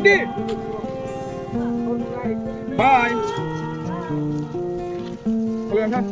ready. Bye. Kalian kan?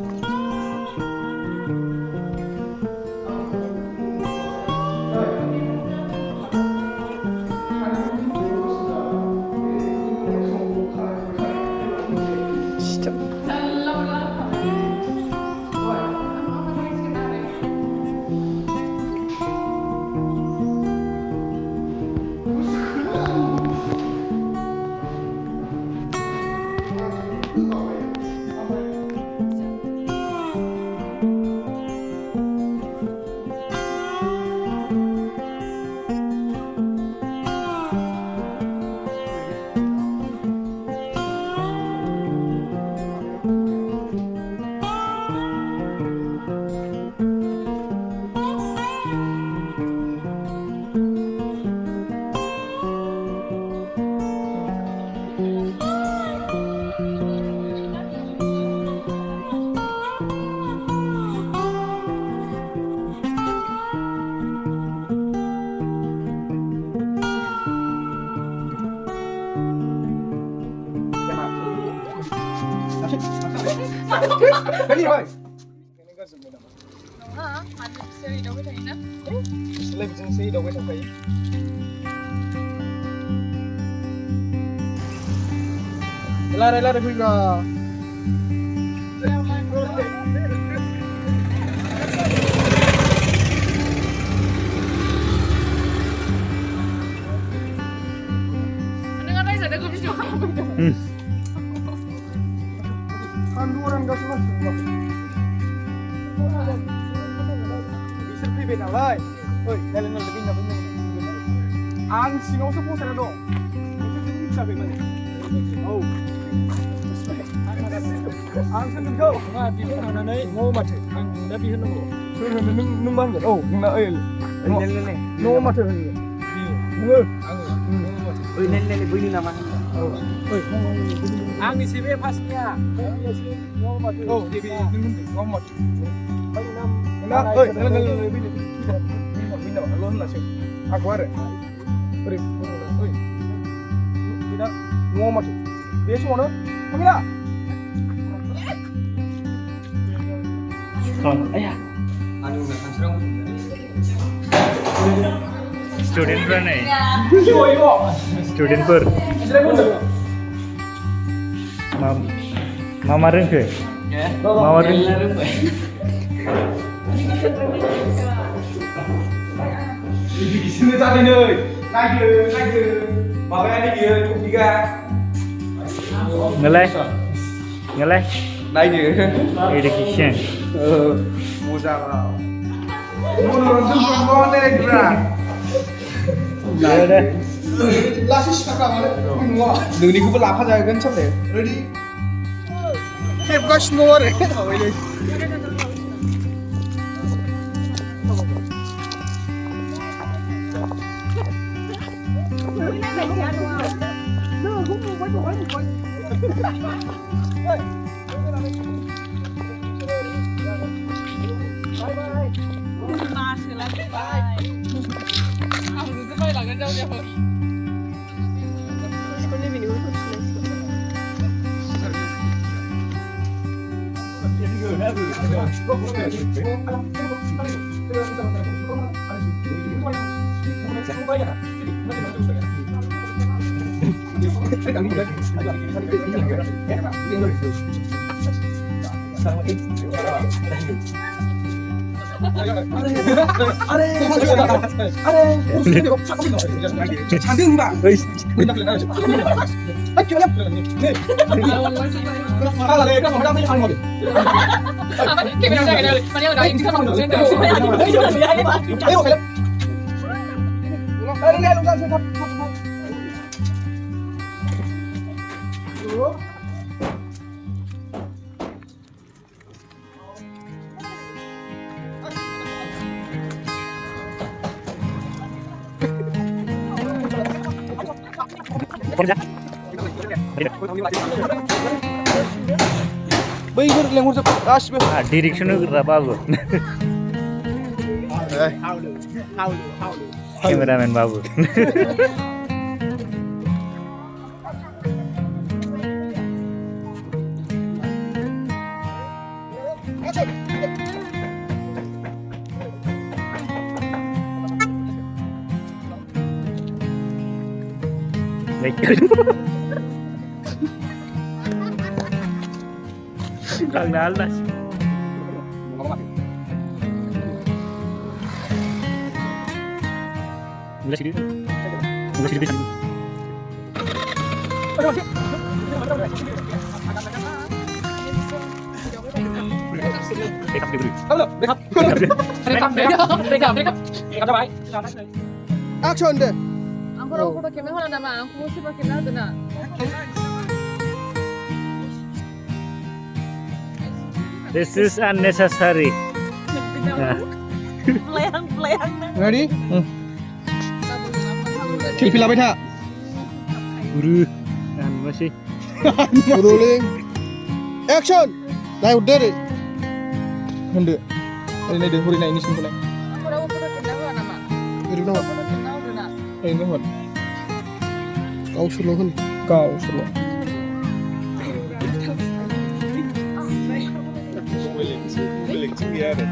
Ready rồi. Cái này dùng đâu? Hả? Anh xe đâu có thấy nữa. Lấy chân xe đâu có thấy. Đây là bây giờ. Anh ở đây giờ đã có biết chỗ không? Dua orang kau semua. Bisa pilih nak lah. Oi, jalan lebih nak benda. Ang singo semua sana dong. Itu bisa pilih mana? Oh. Ang sana kau. Nah, di mana nai? Ngau mati. Ang nabi hendak ngau. Nung bang oh, nung oi. Ngau mati. Ngau. Oi, nene beli nama. Oi, ang di sini pasnya. Oh, dia ngomot. Nah, oi, bina, alon lah sih. Aku ada. Beri, oi. Bina, ngomot. Dia semua no. Kamera. Ayah. Anu makan serong. Student per nih. Student per. Mama rengke. Mama rengke. Di sini tadi nih. Naik ke. Bapak ini dia tiga. Ngeleh. Naik ke. Education. Mudah lah. Mau nonton perempuan deh, bro. Ada. Lasis kakak mana? Đừng đi cứ làm phát ra gần chấp để. Ready? Hẹp có snore đấy. Thôi đi. Cantik mbak. बैफोर लेंहरजोब गासिबो direction होग्रा बाबु cameramen बाबु Đấy. Càng đá lại. Udah sini. Udah sini. Backup dulu. Halo, backup. Backup dah baik. Action deh. Aku orang foto kamera mana nama? Aku mesti pakai nama tu nak. This is unnecessary. Pelayang. Ready? Cik pila baik tak? Guru. Dan masih. Rolling. Action. Dah udah deh. Hendak. Ini deh, huri ini simpul. Aku orang foto kamera nama. Huri nama. Foto kamera tu nak. Ini hot. Kau solo kan? Kau solo. Belik sih ada.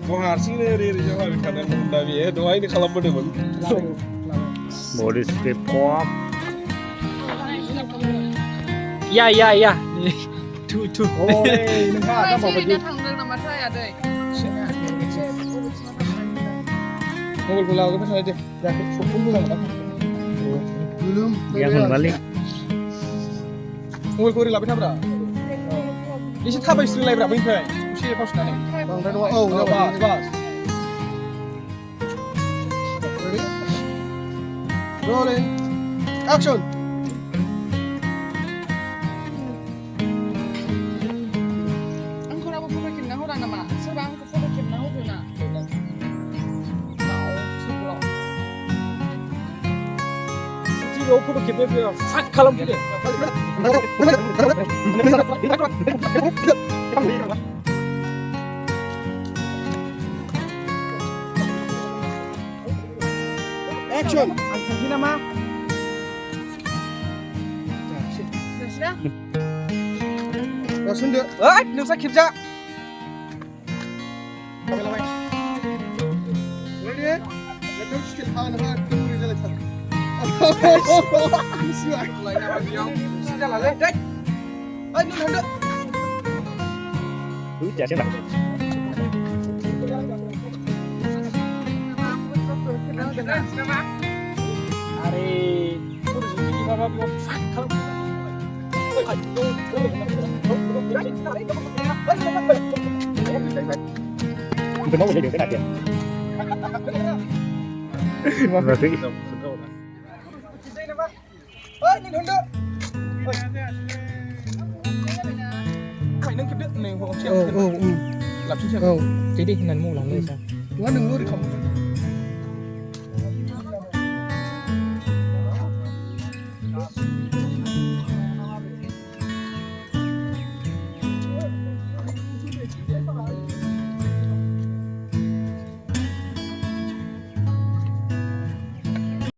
Kau harus ini dari Jawa karena tapi ya doa ini kalau boleh bang. Modis K-pop. Ya. Tu. Oh, ini Saya apa ini datang dengan nama saya deh. Ngomong pulau ke sana aja. Dah cukup belum kan? Belum. Yang kembali. Ngomong kuri lapis apa? Ini sih apa istilah berapa ini? Mesti pas nanya. Bang dah dua. Oh, bas. Ready? Rolling. Action. Aku orang foto kamera orang nama. Sebab aku foto kamera tu nak. Jika aku tu kita dia sak kalam kita. Action. Ini nama. Sudah. Langsung dia. Eh, nak sakit je. Ready? Let's still on her to result. Siap. Lain apa dia? Sudah lah, dek. Eh, ni hendak. Udah sih lah. Hari, kurus ini bapa biar sak kalam. Benar boleh juga kan? Berarti Ni hendak. Mày nâng kịp điện này hộ treo. Làm chứ chưa? Thế đi, ngần mù làm lên sao? Nó đừng nuôi được không?